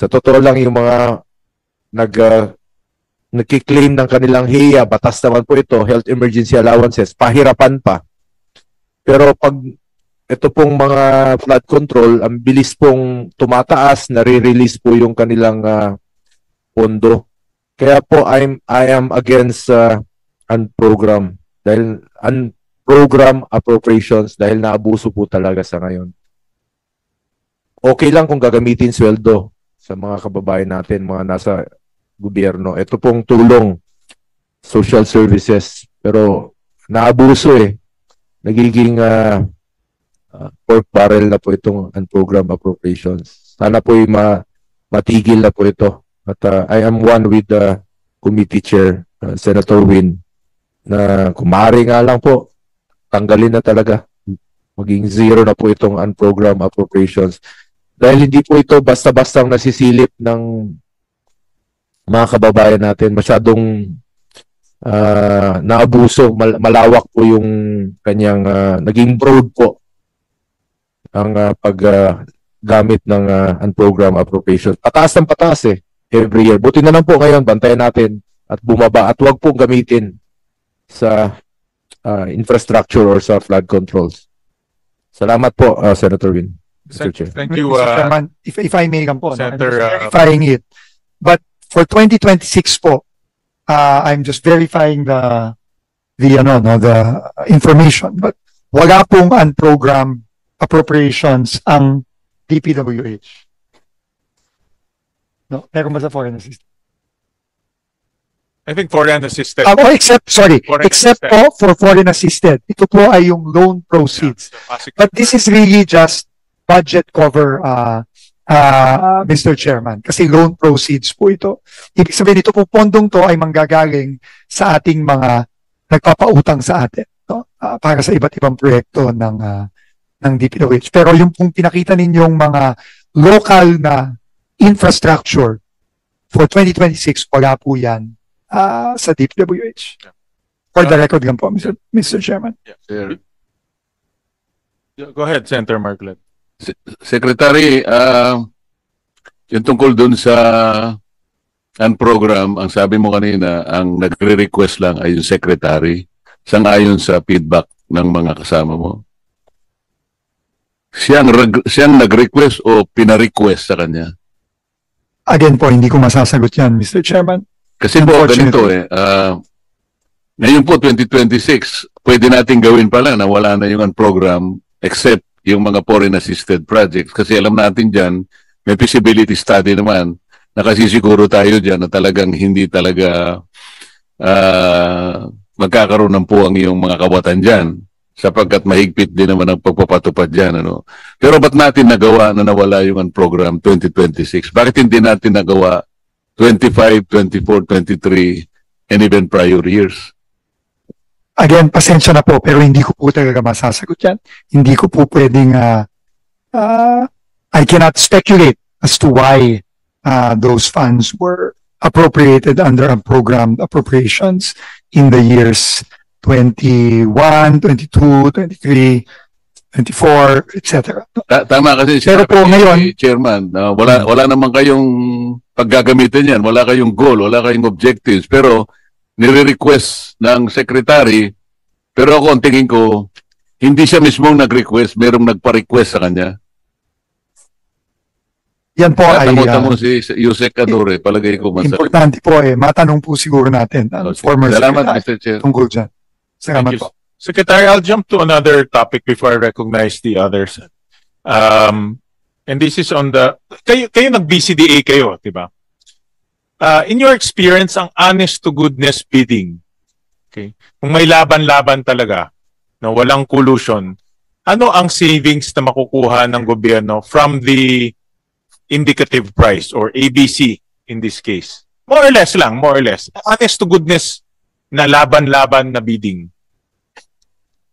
Sa totoo lang, yung mga nagkiklaim ng kanilang HEA, batas naman po ito, Health Emergency Allowances, pahirapan pa. Pero pag ito pong mga flood control, ang bilis pong tumataas, nare-release po yung kanilang pondo. Kaya po I am against unprogram dahil unprogram appropriations dahil naabuso po talaga sa ngayon. Okay lang kung gagamitin sweldo sa mga kababayan natin, mga nasa gobyerno. Ito pong tulong, social services, pero naabuso eh. Nagiging pork barrel na po itong unprogram appropriations. Sana po matigil na po ito. At I am one with the committee chair, Senator Win, na kumari nga lang po, tanggalin na talaga. Maging zero na po itong unprogram appropriations. Dahil hindi po ito basta-bastang nasisilip ng mga kababayan natin. Masyadong naabuso, malawak po yung kanyang naging broad po ang paggamit ng unprogram appropriations. Pataas ng pataas eh, every year. Buti na lang po ngayon, bantayan natin at bumaba at huwag po gamitin sa infrastructure or sa flood controls. Salamat po, Senator Win. Mr. Chair. Thank you, Mr. Chairman, if I may po, Senator, verifying it. But for 2026 po, I'm just verifying the information. But wala pong unprogrammed appropriations ang DPWH. No, meron ba sa foreign assistance? I think foreign assisted. Except po for foreign assisted. Ito po ay yung loan proceeds. But this is really just budget cover, Mr. Chairman. Kasi loan proceeds po ito. Ibig sabihin, ito po pondong to ay manggagaling sa ating mga nagpapautang sa atin, no? Para sa iba't ibang proyekto ng DPWH. Pero yung pong pinakita ninyong mga local na infrastructure for 2026, wala po yan sa DPWH. For the record lang po, Mr. Chairman. Yeah. Go ahead, Senator Marcoleta. Secretary, yung tungkol dun sa program, ang sabi mo kanina, ang nagre-request lang ay yung secretary, sang-ayon sa feedback ng mga kasama mo. Siyang nag-request o pina-request sa kanya? Again po, hindi ko masasagot yan, Mr. Chairman. Kasi po, ganito ngayon po, 2026, pwede natin gawin pala na wala na yung program except yung mga foreign assisted projects. Kasi alam natin dyan, may feasibility study naman, nakasisiguro tayo dyan na talagang hindi talaga magkakaroon ng puwang yung mga kawatan dyan, sapagkat mahigpit din naman ang pagpapatupad dyan. Ano? Pero ba't natin nagawa na nawala yung program 2026? Bakit hindi natin nagawa 25, 24, 23, and even prior years? Again, pasensya na po, pero hindi ko po talaga masasagot yan. Hindi ko po pwedeng, I cannot speculate as to why those funds were appropriated under unprogrammed appropriations in the years 21, 22, 23, 24, etc. Tama kasi pero po ngayon, Chairman, wala naman kayong paggagamitin yan, wala kayong goal, wala kayong objectives, pero nire-request ng secretary, pero ako ang tingin ko, hindi siya mismong nag-request, merong nagpa-request sa kanya. Yan po ay mo si Yusek Adore, palagay ko masarap. Importante po matanong po siguro natin ang former Salamat, secretary Mr. Chair. tungkol dyan. Salamat po. Secretary, I'll jump to another topic before I recognize the others. And this is on the, kayo nag-BCDA kayo, di ba? In your experience, ang honest to goodness bidding, okay? Kung may laban-laban talaga, no, walang collusion, ano ang savings na makukuha ng gobyerno from the indicative price or ABC in this case? More or less lang, more or less. Honest to goodness na laban-laban na bidding.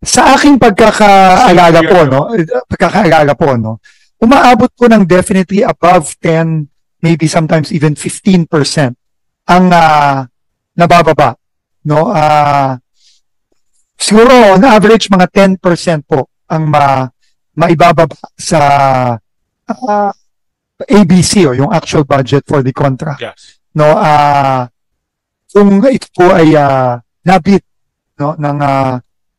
Sa aking pagkakaalala po, no, umaabot po ng definitely above 10, maybe sometimes even 15% ang nabababa, no? Siguro on average mga 10% po ang maibababa sa ABC o yung actual budget for the contract. Yes. No, kung ito po ay nabit no ng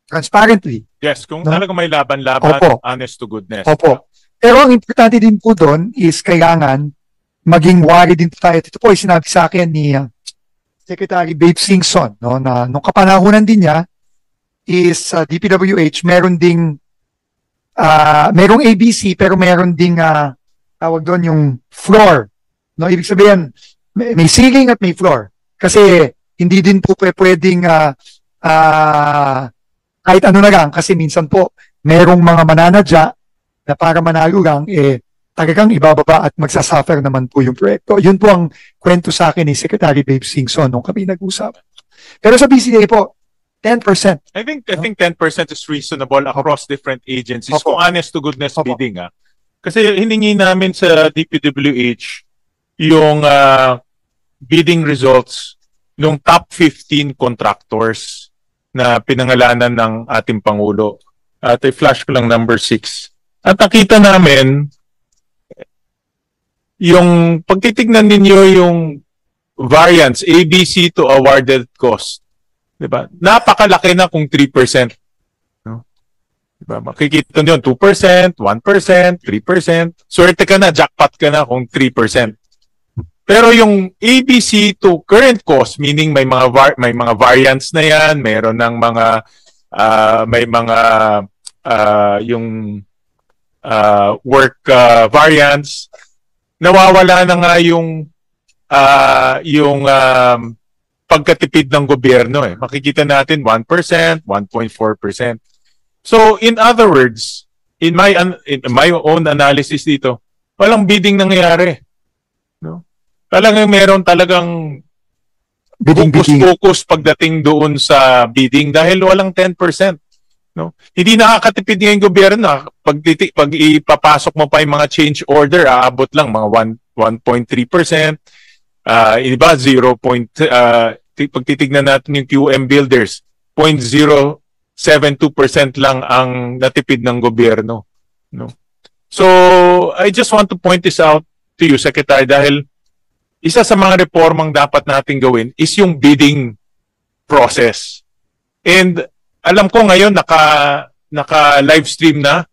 transparently. Yes, kung No? talagang may laban-laban, Opo. honest to goodness. Opo. Pero ang importante din po doon is kailangan maging wari din po tayo. Ito po ay sinabi sa akin ni Secretary Babe Singson, no, na nung kapanahunan din niya is DPWH meron ding merong ABC pero meron ding tawag doon yung floor. No, ibig sabihin may ceiling at may floor. Kasi hindi din po pwedeng kahit ano na lang kasi minsan po merong mga mananadya na para manalo lang talagang ibababa at magsasuffer naman po yung proyekto. Yun po ang kwento sa akin ni Secretary Babe Singson nung kami nag-usap. Pero sa BCDA po, 10%. I think 10% is reasonable across different agencies. Opo. Kung honest to goodness Opo. bidding Kasi hiningi namin sa DPWH yung bidding results ng top 15 contractors na pinangalanan ng ating Pangulo. At i-flash ko lang number 6. At nakita namin yung pagtitignan ninyo yung variance ABC to awarded cost. Diba? Napakalaki na kung 3%. No? Diba? Makikita nyo 2%, 1%, 3%. Swerte ka na, jackpot ka na kung 3%. Pero yung ABC to current cost, meaning may mga variance na yan, meron ng mga may mga yung work variance, nawawala na nga yung pagkatipid ng gobyerno Makikita natin 1%, 1.4%. So in other words, in my own analysis dito, walang bidding nangyayari. No? Talagang focus pagdating doon sa bidding dahil walang 10%. No? Hindi nakakatipid ng gobyerno. Pag ipapasok mo pa yung mga change order, aabot lang mga 1.3%. Iba 0. Pag titignan natin yung QM builders, 0.072% lang ang natipid ng gobyerno. No? So, I just want to point this out to you, Secretary, dahil isa sa mga reformang dapat natin gawin is yung bidding process. And alam ko ngayon naka-live stream na,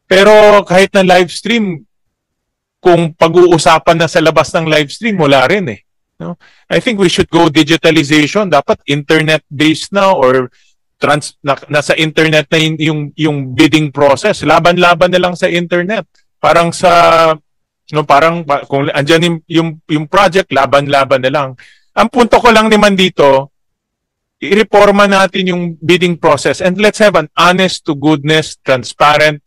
pero kahit na live stream, kung pag-uusapan na sa labas ng live stream, wala rin No? I think we should go digitalization. Dapat internet-based na or nasa internet na yung bidding process. Laban-laban na lang sa internet. Parang parang kung andyan yung project, laban-laban na lang. Ang punto ko lang naman dito, i-reforma natin yung bidding process and let's have an honest to goodness, transparent,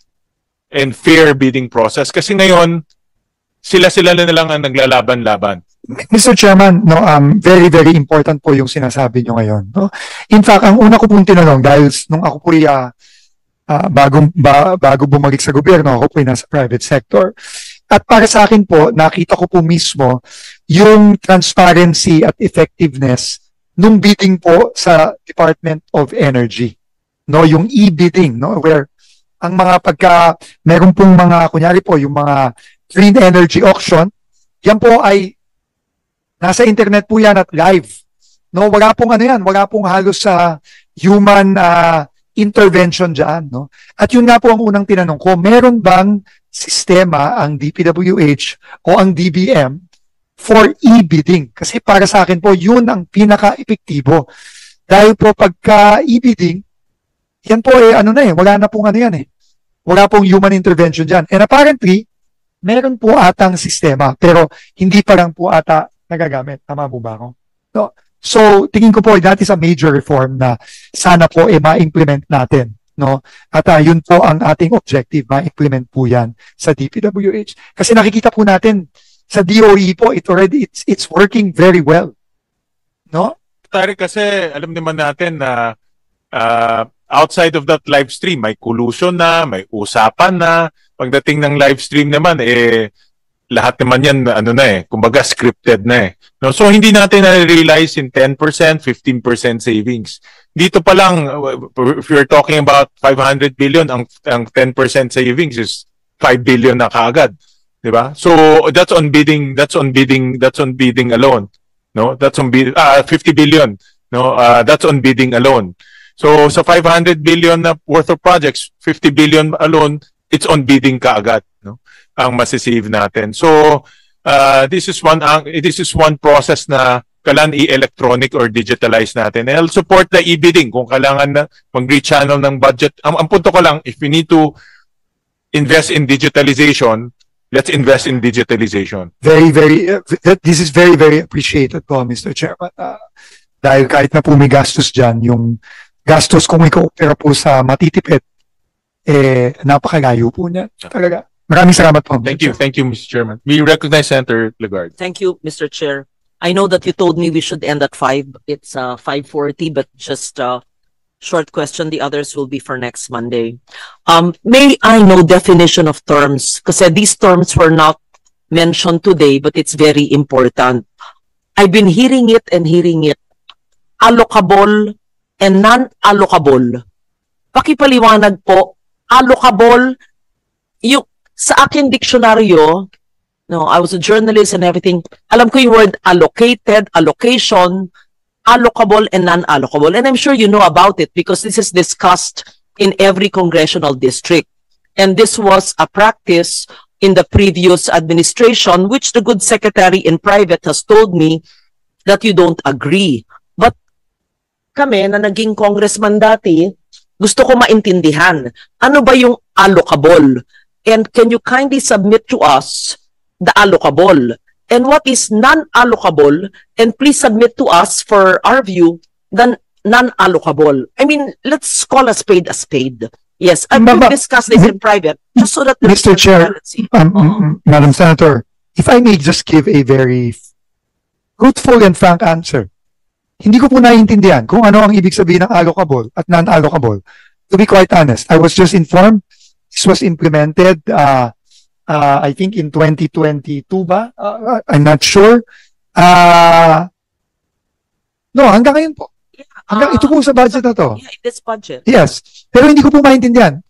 and fair bidding process. Kasi ngayon, sila na lang ang naglalaban-laban. Mr. Chairman, no, very, very important po yung sinasabi nyo ngayon. No? In fact, ang una ko pong tinanong, dahil nung ako po bago bumalik sa gobyerno, ako po nasa private sector. At para sa akin po, nakita ko po mismo yung transparency at effectiveness nung bidding po sa Department of Energy. No, yung e-bidding, no, where ang mga meron pong mga, kunyari po, yung mga green energy auction, yan po ay nasa internet po yan at live. No, wala pong wala pong halos sa human intervention dyan. No? At yun nga po ang unang tinanong ko, meron bang sistema ang DPWH o ang DBM for e-bidding? Kasi para sa akin po, yun ang pinaka-epektibo. Dahil po pagka e-bidding, yan po wala na pong wala pong human intervention dyan. And apparently, meron po atang sistema, pero hindi pa lang po ata nagagamit. Tama po ba ako? No? So, tingin ko po, that is a major reform na sana po ma-implement natin. No? At yun po ang ating objective, ma-implement po yan sa DPWH. Kasi nakikita po natin sa DOE po, it's working very well. No? Tari, kasi alam naman natin na outside of that live stream, may collusion na, may usapan na. Pagdating ng live stream naman, lahat naman yan, kumbaga scripted na No? So, hindi natin na-realize in 10%, 15% savings. Dito pa lang, if you're talking about 500 billion, ang 10% savings is 5 billion na kaagad. Diba? So that's on bidding alone. No, that's on 50 billion. No, that's on bidding alone. So sa 500 billion na worth of projects, 50 billion alone, it's on bidding kaagad, no? Ang masisave natin. So this is one process na kailangan i-electronic or digitalize natin. And I'll support the e-bidding kung kailangan na mag-rechannel ng budget. Ang punto ko lang, if we need to invest in digitalization, let's invest in digitalization. This is very, very appreciated po, Mr. Chairman. Dahil kahit na po may gastos dyan, yung gastos kung iko-opera po sa matitipid, napakalayo po niya. Talaga. Maraming salamat po. Thank you, Mr. Chairman. We recognize Senator Legarde. Thank you, Mr. Chair. I know that you told me we should end at 5. It's 5:40, but just short question. The others will be for next Monday. May I know definition of terms? Because these terms were not mentioned today, but it's very important. I've been hearing it. Allocable and non-allocable. Pakipaliwanag po, allocable, yung sa aking diksyonaryo, no, I was a journalist and everything, alam ko yung word allocated, allocation, allocable and non-allocable. And I'm sure you know about it because this is discussed in every congressional district. And this was a practice in the previous administration, which the good secretary in private has told me that you don't agree. But kami na naging congressman dati, gusto ko maintindihan. Ano ba yung allocable? And can you kindly submit to us the allocable? And what is non-allocable? And please submit to us, for our view, the non-allocable. I mean, let's call a spade a spade. Yes, and we'll discuss this in private, just so that Mr. Chair, Madam Senator, if I may just give a very truthful and frank answer. Hindi ko po naiintindihan kung ano ang ibig sabihin ng allocable at non-allocable. To be quite honest, I was just informed this was implemented, I think in 2022 ba? I'm not sure. No, hanggang ngayon po. Hanggang ito po sa budget na to. Yeah, this budget. Yes. Pero hindi ko po maintindihan.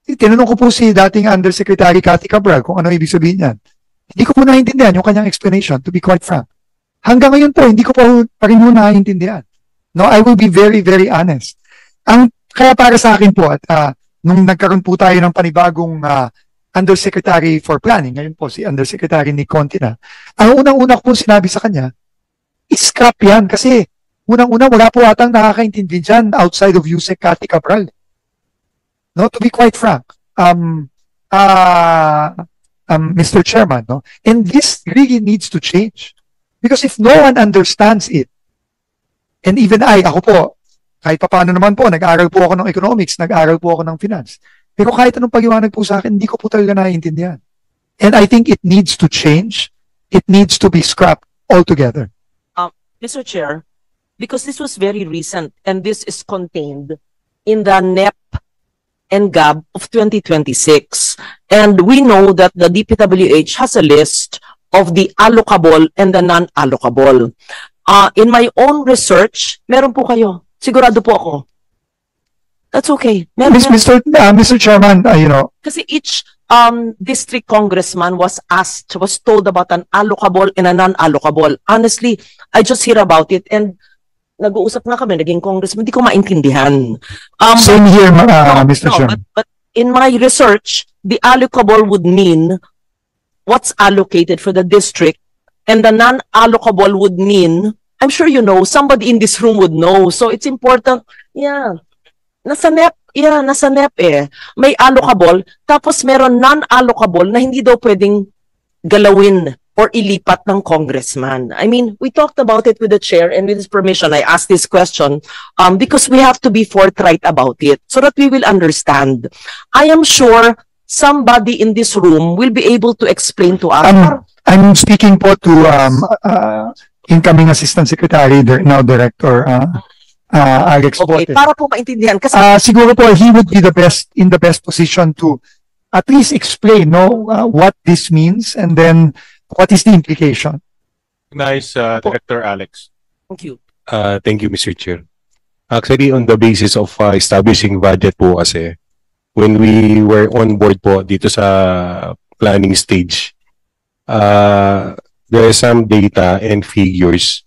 Tinanong ko po si dating Undersecretary Cathy Cabral kung ano ibig sabihin niyan. Hindi ko po naiintindihan yung kanyang explanation, to be quite frank. Hanggang ngayon po, hindi ko pa rin po naiintindihan. No, I will be very, very honest. Kaya para sa akin po, at nung nagkaroon po tayo ng panibagong Undersecretary for Planning, ngayon po si Undersecretary Nick Contina, ang unang-una ko po sinabi sa kanya, scrap yan kasi unang-una wala po atang nakakaintindi dyan outside of Yusek Cathy Cabral. No, to be quite frank, Mr. Chairman, no, and this really needs to change. Because if no one understands it, and even ako po, kahit paano naman po, nag-aaral po ako ng economics, nag-aaral po ako ng finance. Pero kahit anong pag-iwanag po sa akin, hindi ko po talaga naiintindihan. And I think it needs to change. It needs to be scrapped altogether. Mr. Chair, because this was very recent and this is contained in the NEP and GAB of 2026. And we know that the DPWH has a list of the allocable and the non-allocable. In my own research, meron po kayo. Sigurado po ako. That's okay. Mr. Chairman, kasi each district congressman was told about an allocable and a non-allocable. Honestly, I just hear about it and nag-uusap nga kami, naging congressman, hindi ko maintindihan. Same here, Mr. Chairman. But in my research, the allocable would mean what's allocated for the district, and the non-allocable would mean, I'm sure you know, somebody in this room would know. So it's important, nasa NEP may allocable, tapos meron non-allocable na hindi daw pwedeng galawin or ilipat ng congressman. I mean, we talked about it with the chair, and with his permission, I asked this question because we have to be forthright about it so that we will understand. I am sure somebody in this room will be able to explain to us. I'm speaking po to incoming Assistant Secretary, now Director Alex Okay, Bote. para po maintindihan. Kasi siguro po, he would be in the best position to at least explain what this means and then what is the implication. Nice, Director Alex. thank you. Thank you, Mr. Chair. Actually, on the basis of establishing budget po kasi, when we were on board po dito sa planning stage, there is some data and figures